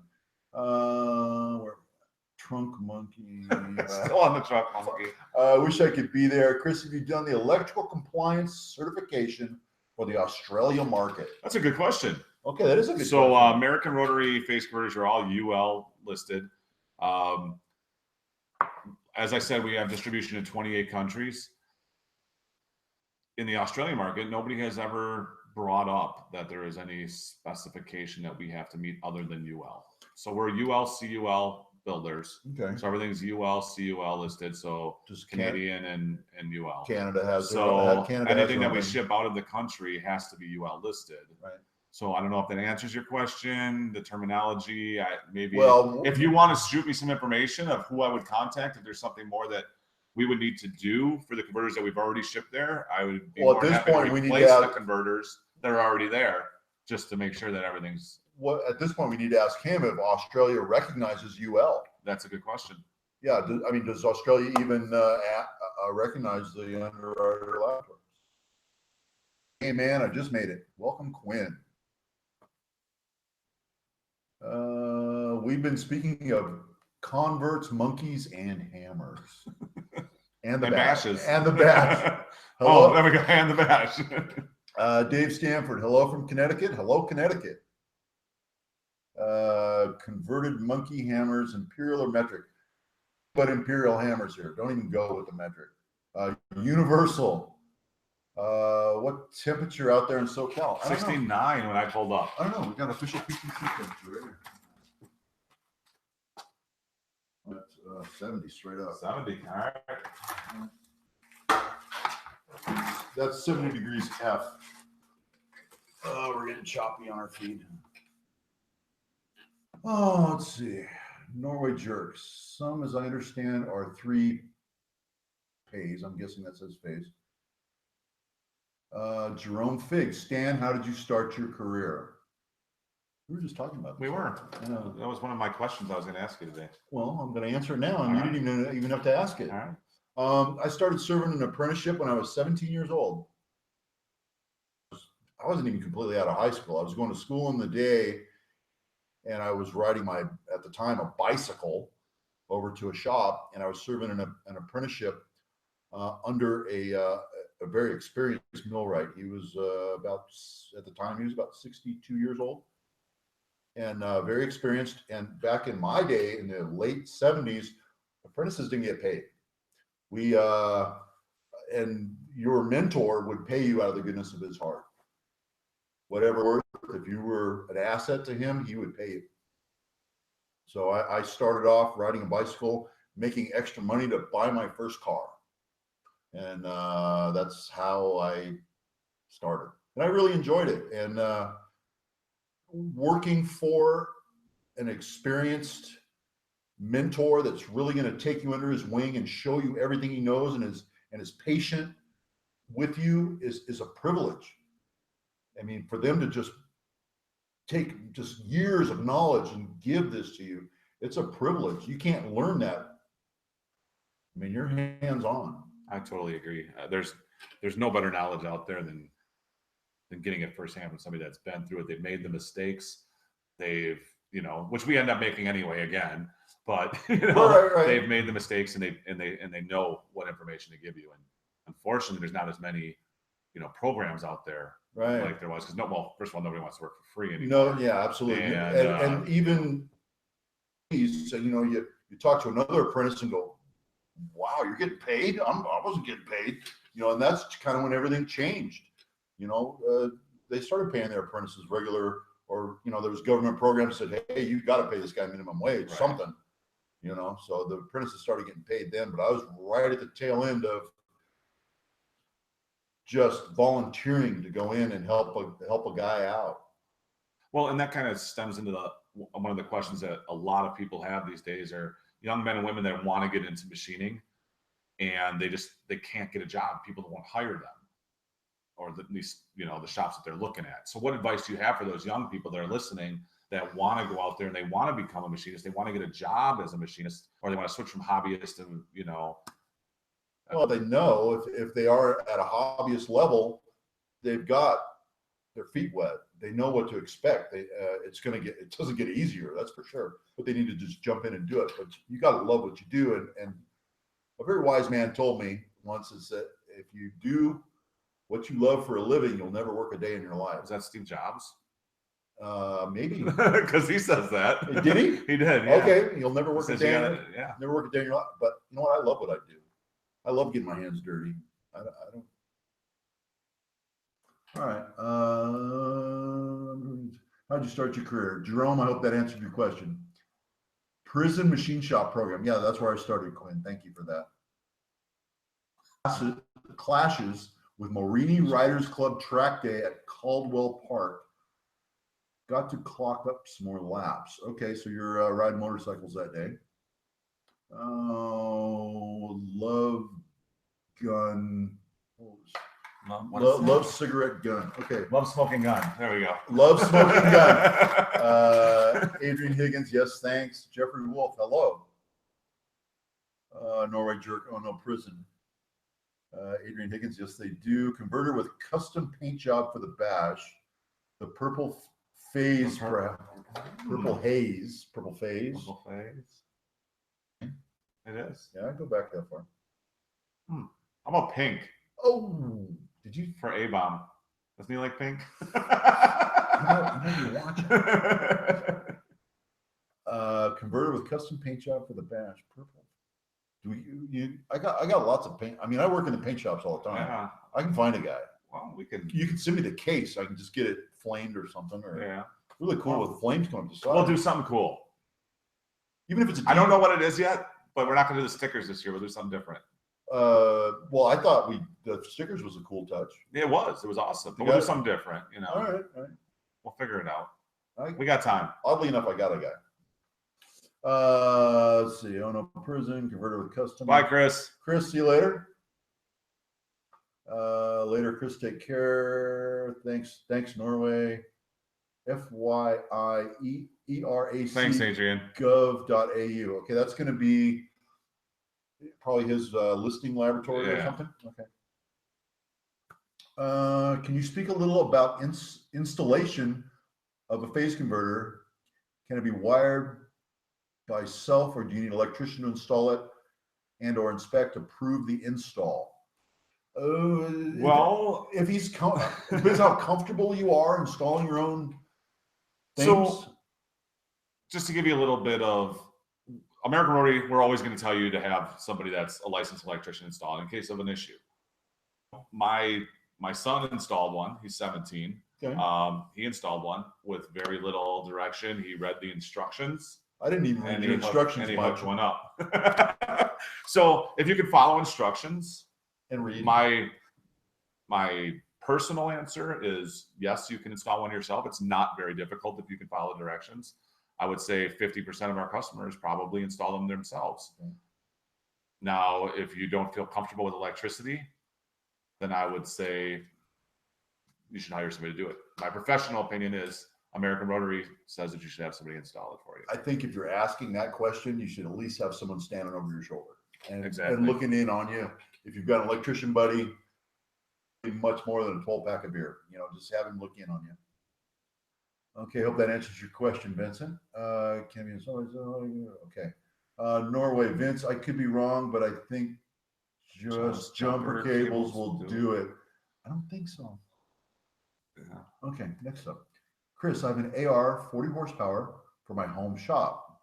A: We're Trunk Monkey.
B: Still on the Trunk Monkey.
A: I wish I could be there. Chris, have you done the electrical compliance certification for the Australia market?
B: That's a good question.
A: Okay, that is a good
B: So
A: question.
B: American Rotary face converters are all UL listed. As I said, we have distribution in 28 countries. In the Australian market, nobody has ever brought up that there is any specification that we have to meet other than UL. So we're UL, CUL builders.
A: Okay.
B: So everything's UL, CUL listed. So
A: Just
B: Canadian and UL.
A: Canada has
B: So
A: Canada
B: anything
A: has
B: that we
A: something.
B: ship out of the country has to be UL listed.
A: Right.
B: So I don't know if that answers your question, the terminology. Maybe
A: Well,
B: if you want to shoot me some information of who I would contact, if there's something more that we would need to do for the converters that we've already shipped there, I would be more happy to replace the converters that are already there, just to make sure that everything's.
A: Well, at this point, we need to ask him if Australia recognizes UL.
B: That's a good question.
A: Yeah, does Australia even recognize the underwriter laboratories? Hey man, I just made it. Welcome, Quinn. We've been speaking of converts, monkeys, and hammers, and the
B: bashes,
A: and the bash.
B: Oh, there we go, and the bash.
A: Dave Stanford, hello from Connecticut. Hello, Connecticut. Converted monkey hammers, imperial or metric, but imperial hammers here. Don't even go with the metric. Universal. What temperature out there in SoCal?
B: 69 when I pulled up.
A: I don't know. We got official PTC temperature right here. That's 70 straight up.
B: 70. All right.
A: That's 70 degrees F. We're getting choppy on our feed. Oh, let's see. Norway jerks. Some, as I understand, are 3 pays. I'm guessing that says pays. Jerome Fig. Stan, how did you start your career? We were just talking about this.
B: We were. That was one of my questions I was going to ask you today.
A: Well, I'm going to answer it now, and you didn't even have to ask it.
B: All
A: right. I started serving an apprenticeship when I was 17 years old. I wasn't even completely out of high school. I was going to school in the day, and I was riding at the time, a bicycle over to a shop, and I was serving an apprenticeship under a very experienced millwright. He was at the time, he was about 62 years old. And very experienced. And back in my day, in the late 70s, apprentices didn't get paid. And your mentor would pay you out of the goodness of his heart. Whatever, if you were an asset to him, he would pay you. So I started off riding a bicycle, making extra money to buy my first car. And that's how I started. And I really enjoyed it. And working for an experienced mentor that's really going to take you under his wing and show you everything he knows and is patient with you is a privilege. I mean, for them to just take just years of knowledge and give this to you, it's a privilege. You can't learn that. I mean, you're hands-on.
B: I totally agree. There's no better knowledge out there than getting it firsthand from somebody that's been through it. They've made the mistakes. They've, which we end up making anyway again, but right. They've made the mistakes and they know what information to give you. And unfortunately, there's not as many, programs out there like there was. Because first of all, nobody wants to work for free anymore.
A: No, yeah, absolutely. And even so, you talk to another apprentice and go, wow, you're getting paid? I wasn't getting paid. And that's kind of when everything changed. they started paying their apprentices regular, or there was government programs that said, hey, you got to pay this guy minimum wage,
B: Right.
A: something. So the apprentices started getting paid then, but I was right at the tail end of just volunteering to go in and help a guy out.
B: Well, and that kind of stems into one of the questions that a lot of people have these days are young men and women that want to get into machining, and they can't get a job. People won't hire them, or at least the shops that they're looking at. So what advice do you have for those young people that are listening that want to go out there and they want to become a machinist, they want to get a job as a machinist, or they want to switch from hobbyist to
A: Well, they know if they are at a hobbyist level, they've got their feet wet. They know what to expect. It doesn't get easier, that's for sure. But they need to just jump in and do it. But you got to love what you do. And a very wise man told me once is that if you do what you love for a living, you'll never work a day in your life.
B: Is that Steve Jobs?
A: Maybe
B: because he says that.
A: Did he?
B: He did. Yeah.
A: Okay, you'll never work a day.
B: Never
A: work a day in your life. But you know what? I love what I do. I love getting my hands dirty. I don't. All right. How'd you start your career, Jerome? I hope that answered your question. Prison machine shop program. Yeah, that's where I started, Quinn. Thank you for that. Clashes with Morini Riders Club track day at Caldwell Park. Got to clock up some more laps. Okay, so you're riding motorcycles that day. Oh, love gun. Love cigarette gun. Okay.
B: Love smoking gun. There we go.
A: Love smoking gun. Adrian Higgins. Yes, thanks. Jeffrey Wolf. Hello. Norway jerk. Oh no, prison. Adrian Higgins. Yes, they do. Converter with custom paint job for the bash. The purple phase. Purple haze. Purple phase.
B: Purple phase. It is.
A: Yeah, I go back that far.
B: How about pink?
A: Oh, did you?
B: For A-Bomb. Doesn't he like pink?
A: You're watching. Converter with custom paint job for the bash. Purple. Do you? I got lots of paint. I mean, I work in the paint shops all the time.
B: Yeah.
A: I can find a guy.
B: Well,
A: You can send me the case. I can just get it flamed or something. Or really cool with flames coming to the side.
B: We'll do something cool.
A: Even if it's
B: I don't know what it is yet, but we're not going to do the stickers this year. We'll do something different.
A: Well, I thought the stickers was a cool touch.
B: It was awesome. But we'll do something different.
A: All right.
B: We'll figure it out.
A: We
B: got time.
A: Oddly enough, I got a guy. Let's see. Oh no, prison converter with custom.
B: Bye, Chris.
A: Chris, see you later. Later, Chris. Take care. Thanks, Norway. FYIERAC.
B: Thanks, Adrian.
A: Gov.au. Okay, that's going to be probably his listing laboratory or something. Okay. Can you speak a little about installation of a phase converter? Can it be wired by self, or do you need an electrician to install it and or inspect to prove the install?
B: Well,
A: if he's depends how comfortable you are installing your own things.
B: So, just to give you a little bit of American Rotary, we're always going to tell you to have somebody that's a licensed electrician installed in case of an issue. My son installed one. He's 17.
A: Okay.
B: He installed one with very little direction. He read the instructions.
A: I didn't even read the instructions.
B: And he hooked one up. So if you can follow instructions
A: and read,
B: my personal answer is yes, you can install one yourself. It's not very difficult if you can follow directions. I would say 50% of our customers probably install them themselves. Okay. Now, if you don't feel comfortable with electricity, then I would say you should hire somebody to do it. My professional opinion is American Rotary says that you should have somebody install it for you.
A: I think if you're asking that question, you should at least have someone standing over your shoulder and
B: exactly.
A: looking in on you. If you've got an electrician buddy, much more than a 12-pack of beer. Just have him look in on you. Okay, hope that answers your question, Vincent. Okay. Norway, Vince, I could be wrong, but I think just jumper cables will do it. I don't think so.
B: Yeah.
A: Okay, next up. Chris, I have an AR 40 horsepower for my home shop.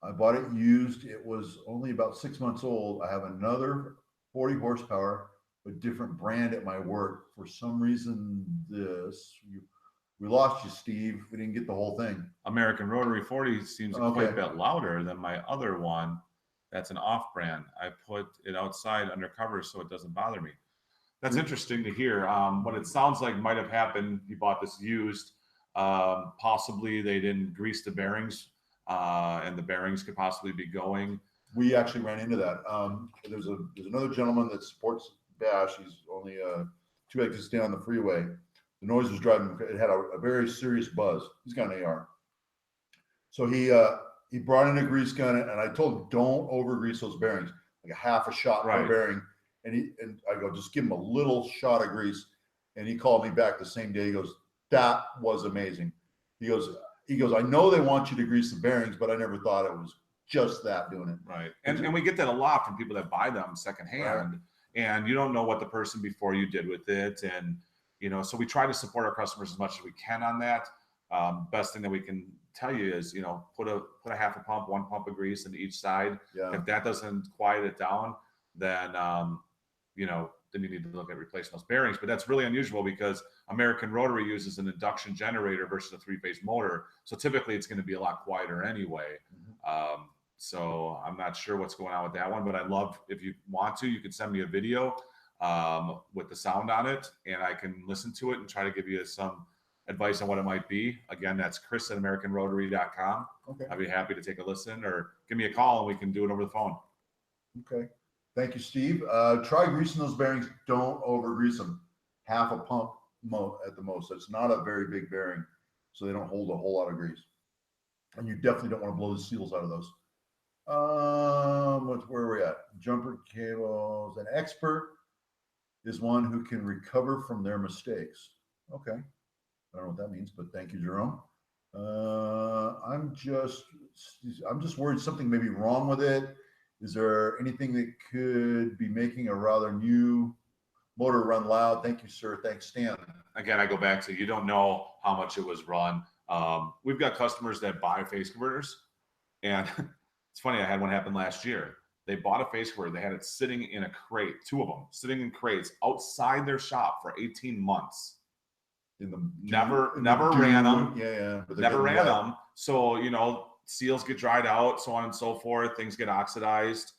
A: I bought it used. It was only about 6 months old. I have another 40 horsepower, a different brand at my work. For some reason, we lost you, Steve. We didn't get the whole thing.
B: American Rotary 40 seems
A: Okay.
B: quite a bit louder than my other one. That's an off brand. I put it outside undercover so it doesn't bother me. That's interesting to hear. What it sounds like might have happened, you bought this used. Possibly they didn't grease the bearings, and the bearings could possibly be going.
A: We actually ran into that. There's another gentleman that supports Bash. He's only 2 exits down the freeway. The noise was driving. It had a very serious buzz. He's got an AR. So he brought in a grease gun, and I told him, don't over grease those bearings, like a half a shot per bearing. And I go, just give him a little shot of grease. And he called me back the same day. He goes, that was amazing. He goes, I know they want you to grease the bearings, but I never thought it was just that doing it.
B: Right. And we get that a lot from people that buy them secondhand, right. And you don't know what the person before you did with it. And, so we try to support our customers as much as we can on that. Best thing that we can tell you is, put a half a pump, 1 pump of grease into each side. Yeah. If that doesn't quiet it down, then, then you need to look at replacing those bearings. But that's really unusual because American Rotary uses an induction generator versus a 3-phase motor. So typically it's going to be a lot quieter anyway. Mm-hmm. So I'm not sure what's going on with that one, but I'd love, if you want to, you can send me a video with the sound on it, and I can listen to it and try to give you some advice on what it might be. Again, that's Chris@AmericanRotary.com. Okay. I'd be happy to take a listen, or give me a call and we can do it over the phone.
A: Okay. Thank you, Steve. Try greasing those bearings. Don't over grease them. Half a pump at the most. It's not a very big bearing, so they don't hold a whole lot of grease. And you definitely don't want to blow the seals out of those. Where are we at? Jumper cables. An expert is one who can recover from their mistakes. Okay. I don't know what that means, but thank you, Jerome. I'm just worried something may be wrong with it. Is there anything that could be making a rather new motor run loud? Thank you, sir. Thanks, Stan.
B: Again, I go back to, you don't know how much it was run. We've got customers that buy phase converters, and it's funny, I had one happen last year. They bought a phase converter. They had it sitting in a crate, 2 of them sitting in crates outside their shop for 18 months. Never ran them. Yeah. Never ran them. So, seals get dried out, so on and so forth. Things get oxidized.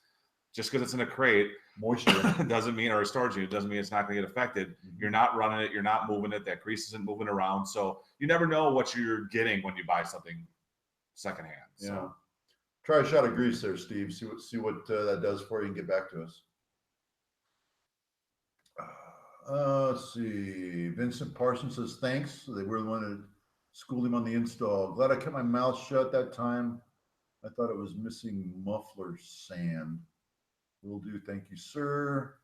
B: Just because it's in a crate, moisture doesn't mean, or a storage unit doesn't mean it's not going to get affected. Mm-hmm. You're not running it. You're not moving it. That grease isn't moving around. So you never know what you're getting when you buy something secondhand.
A: Yeah. So try a shot of grease there, Steve. See what that does for you, and get back to us. Let's see. Vincent Parsons says, thanks. They were the one that schooled him on the install. Glad I kept my mouth shut that time. I thought it was missing muffler sand. Will do. Thank you, sir.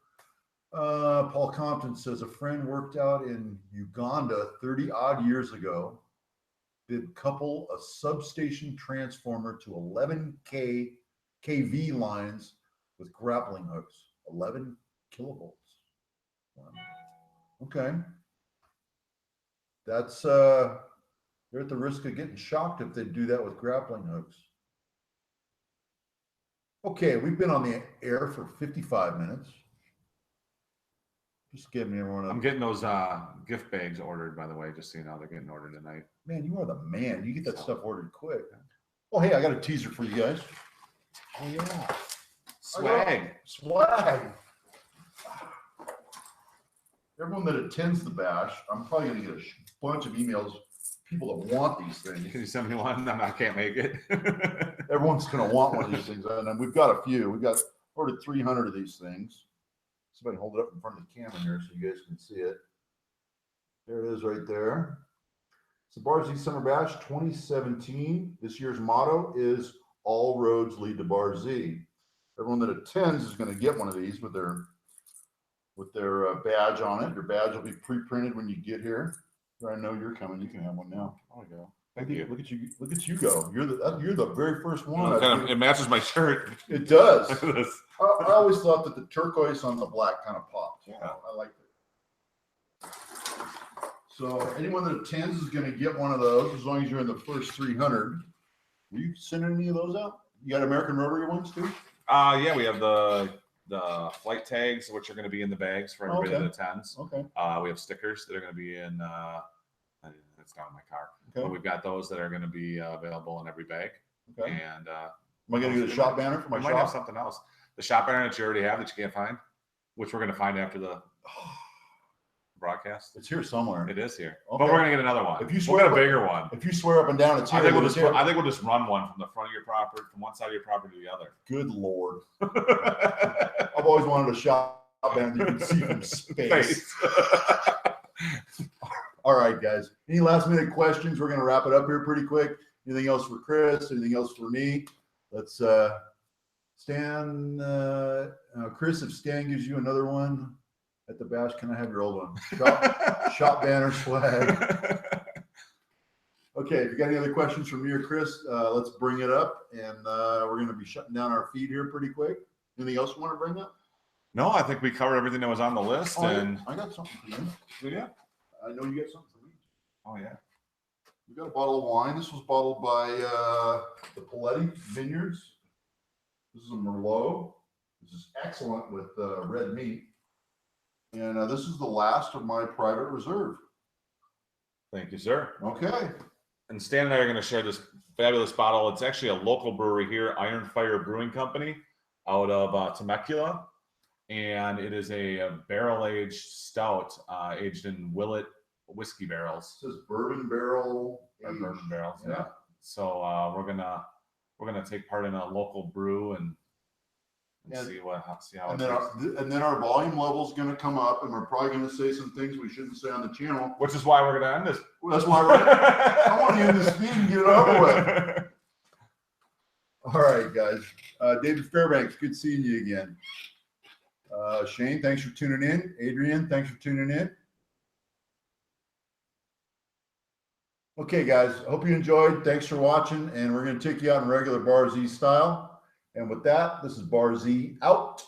A: Paul Compton says, a friend worked out in Uganda 30 odd years ago. Did couple a substation transformer to 11 kV lines with grappling hooks. 11 kilovolts. Wow. Okay. That's they're at the risk of getting shocked if they do that with grappling hooks. Okay, we've been on the air for 55 minutes. Just giving everyone
B: I'm getting those gift bags ordered, by the way, just so you know, they're getting ordered tonight.
A: Man, you are the man. You get that stuff ordered quick. Oh, hey, I got a teaser for you guys.
B: Oh, yeah. Swag.
A: Everyone that attends the bash, I'm probably going to get a bunch of emails, people that want these things.
B: Can you send me one? I can't make it.
A: Everyone's going to want one of these things. And we've got a few. We've got ordered 300 of these things. Somebody hold it up in front of the camera here so you guys can see it. There it is right there. It's the Bar Z Summer Bash 2017. This year's motto is all roads lead to Bar Z. Everyone that attends is going to get one of these with their badge on it. Your badge will be pre-printed when you get here. I know you're coming. You can have one now.
B: Oh, we go. Thank you.
A: Look at you go. You're the very first one.
B: It matches my shirt.
A: It does. I always thought that the turquoise on the black kind of popped.
B: Yeah.
A: I like it. So anyone that attends is going to get one of those as long as you're in the first 300. Will you send any of those out? You got American Rotary ones too?
B: Yeah, we have the the flight tags, which are going to be in the bags for everybody that attends.
A: Okay.
B: We have stickers that are going to be in. It's down in my car.
A: Okay.
B: But we've got those that are going to be available in every bag.
A: Okay.
B: And
A: am I going to get a shop banner for my
B: shop? Might have something else. The shop banner that you already have that you can't find, which we're going to find after the broadcast.
A: It's here somewhere.
B: It is here.
A: Okay.
B: But we're going to get another one.
A: If you
B: we'll get a bigger one.
A: If you swear up and down it's here,
B: I think we'll just run one from the front of your property, from one side of your property to the other.
A: Good Lord. I've always wanted a shop banner that you can see from space. All right, guys. Any last minute questions? We're going to wrap it up here pretty quick. Anything else for Chris? Anything else for me? Let's Stan. Chris, if Stan gives you another one at the bash, can I have your old one? Shop banner swag. Okay, if you got any other questions from me or Chris, let's bring it up, and we're going to be shutting down our feed here pretty quick. Anything else you want to bring up?
B: No, I think we covered everything that was on the list. And
A: I got something for you.
B: Yeah,
A: I know you got something for me.
B: Oh yeah.
A: We got a bottle of wine. This was bottled by the Paletti Vineyards. This is a Merlot. This is excellent with red meat. And this is the last of my private reserve.
B: Thank you, sir.
A: Okay.
B: And Stan and I are going to share this fabulous bottle. It's actually a local brewery here, Iron Fire Brewing Company, out of Temecula. And it is a barrel-aged stout, aged in Willet whiskey barrels.
A: It says bourbon barrel.
B: Bourbon barrels, yeah. So we're gonna take part in a local brew and see how
A: and
B: it
A: then and then our volume level is going to come up, and we're probably going to say some things we shouldn't say on the channel.
B: Which is why we're going to end this.
A: Well, that's why I want to end this feed and get it over with. All right, guys. David Fairbanks, good seeing you again. Shane, thanks for tuning in. Adrian, thanks for tuning in. Okay, guys, I hope you enjoyed. Thanks for watching, and we're going to take you out in regular Bar Z style. And with that, this is Bar Z out.